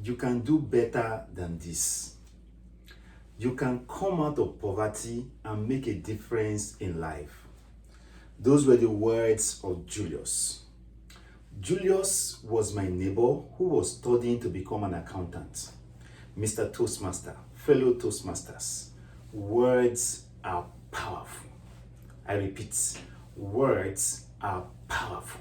You can do better than this. You can come out of poverty and make a difference in life. Those were the words of Julius. Julius was my neighbor who was studying to become an accountant. Mr. Toastmaster, fellow Toastmasters, words are powerful. I repeat, words are powerful.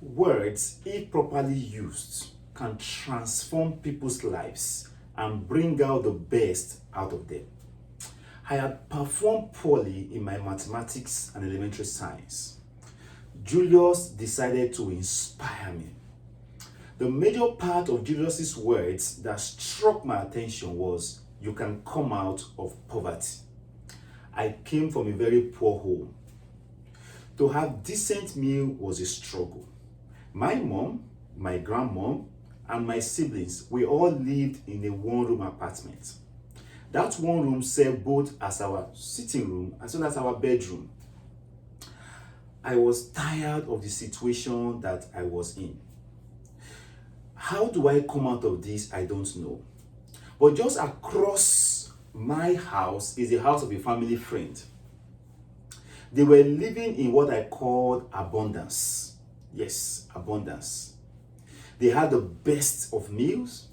Words, if properly used, can transform people's lives and bring out the best out of them. I had performed poorly in my mathematics and elementary science. Julius decided to inspire me. The major part of Julius's words that struck my attention was, you can come out of poverty. I came from a very poor home. To have decent meal was a struggle. My mom, my grandmom, and my siblings, we all lived in a one-room apartment. That one room served both as our sitting room as well as our bedroom. I was tired of the situation that I was in. How do I come out of this? I don't know. But just across my house is the house of a family friend. They were living in what I called abundance. Yes, abundance. They had the best of meals.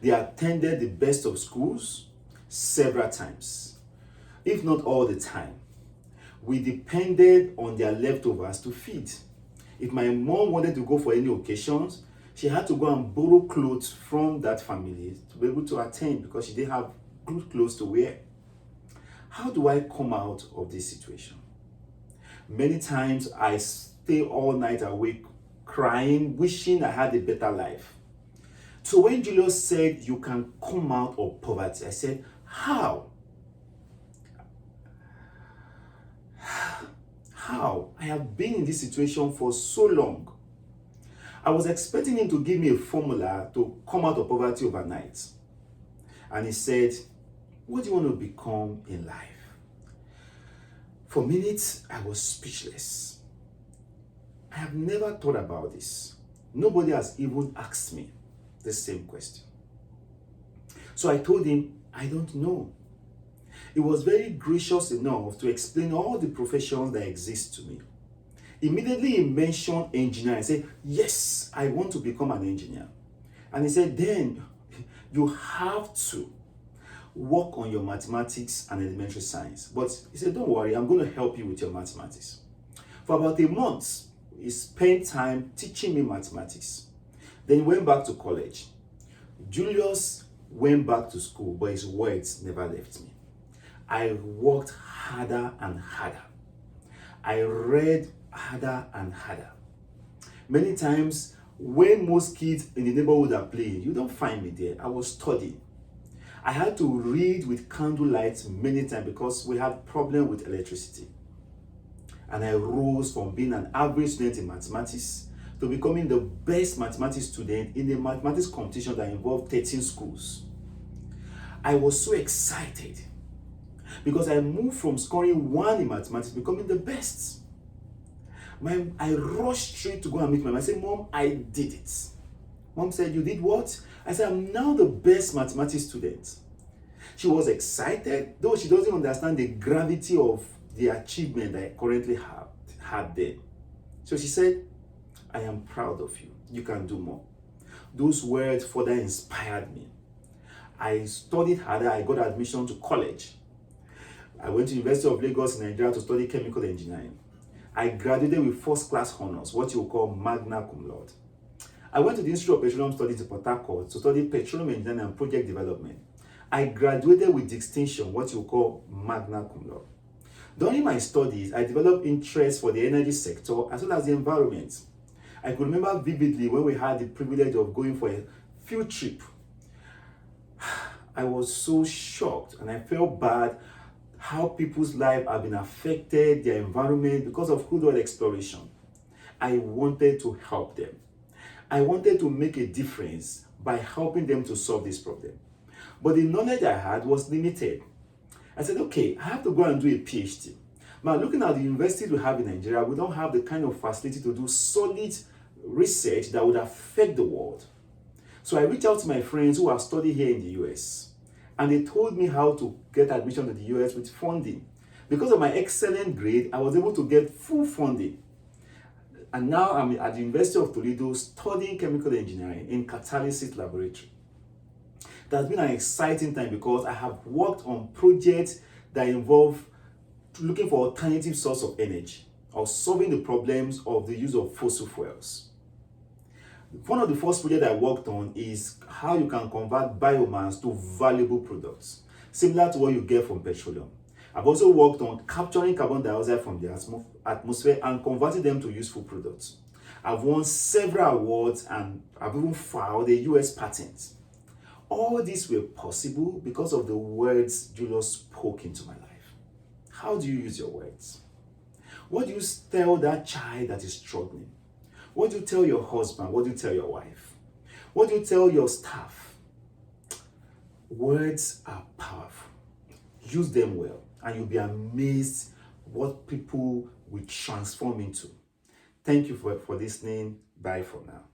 They attended the best of schools several times, if not all the time. We depended on their leftovers to feed. If my mom wanted to go for any occasions, she had to go and borrow clothes from that family to be able to attend because she didn't have good clothes to wear. How do I come out of this situation? Many times I stay all night awake crying, wishing I had a better life. So when Julius said, you can come out of poverty, I said, how? How? I have been in this situation for so long. I was expecting him to give me a formula to come out of poverty overnight. And he said, what do you want to become in life? For minutes, I was speechless. I have never thought about this. Nobody has even asked me the same question. So I told him, I don't know. He was very gracious enough to explain all the professions that exist to me. Immediately he mentioned engineer. I said, yes, I want to become an engineer. And he said, then you have to work on your mathematics and elementary science. But he said, don't worry, I'm going to help you with your mathematics. For about a month, he spent time teaching me mathematics. Then he went back to college. Julius went back to school, but his words never left me. I worked harder and harder. I read harder and harder. Many times, when most kids in the neighborhood are playing, you don't find me there. I was studying. I had to read with candlelight many times because we had problem with electricity. And I rose from being an average student in mathematics to becoming the best mathematics student in a mathematics competition that involved 13 schools. I was so excited because I moved from scoring 1 in mathematics to becoming the best. I rushed straight to go and meet my mom. I said, Mom, I did it. Mom said, you did what? I said, I'm now the best mathematics student. She was excited, though she doesn't understand the gravity of the achievement I currently had there. So she said, I am proud of you. You can do more. Those words further inspired me. I studied harder. I got admission to college. I went to University of Lagos in Nigeria to study chemical engineering. I graduated with first-class honors, what you call magna cum laude. I went to the Institute of Petroleum Studies in Port Harcourt to study petroleum engineering and project development. I graduated with distinction, what you call magna cum laude. During my studies, I developed interest for the energy sector as well as the environment. I could remember vividly when we had the privilege of going for a field trip. I was so shocked and I felt bad how people's lives have been affected, their environment, because of crude oil exploration. I wanted to help them. I wanted to make a difference by helping them to solve this problem. But the knowledge I had was limited. I said, okay, I have to go and do a PhD. Now, looking at the universities we have in Nigeria, we don't have the kind of facility to do solid research that would affect the world. So I reached out to my friends who are studying here in the US, and they told me how to get admission to the US with funding. Because of my excellent grade, I was able to get full funding. And now I'm at the University of Toledo studying chemical engineering in catalysis laboratory. That's been an exciting time because I have worked on projects that involve looking for alternative source of energy or solving the problems of the use of fossil fuels. One of the first projects I worked on is how you can convert biomass to valuable products, similar to what you get from petroleum. I've also worked on capturing carbon dioxide from the atmosphere and converting them to useful products. I've won several awards and I've even filed a US patent. All these were possible because of the words Julius spoke into my life. How do you use your words? What do you tell that child that is struggling? What do you tell your husband? What do you tell your wife? What do you tell your staff? Words are powerful. Use them well, and you'll be amazed what people will transform into. Thank you for listening. Bye for now.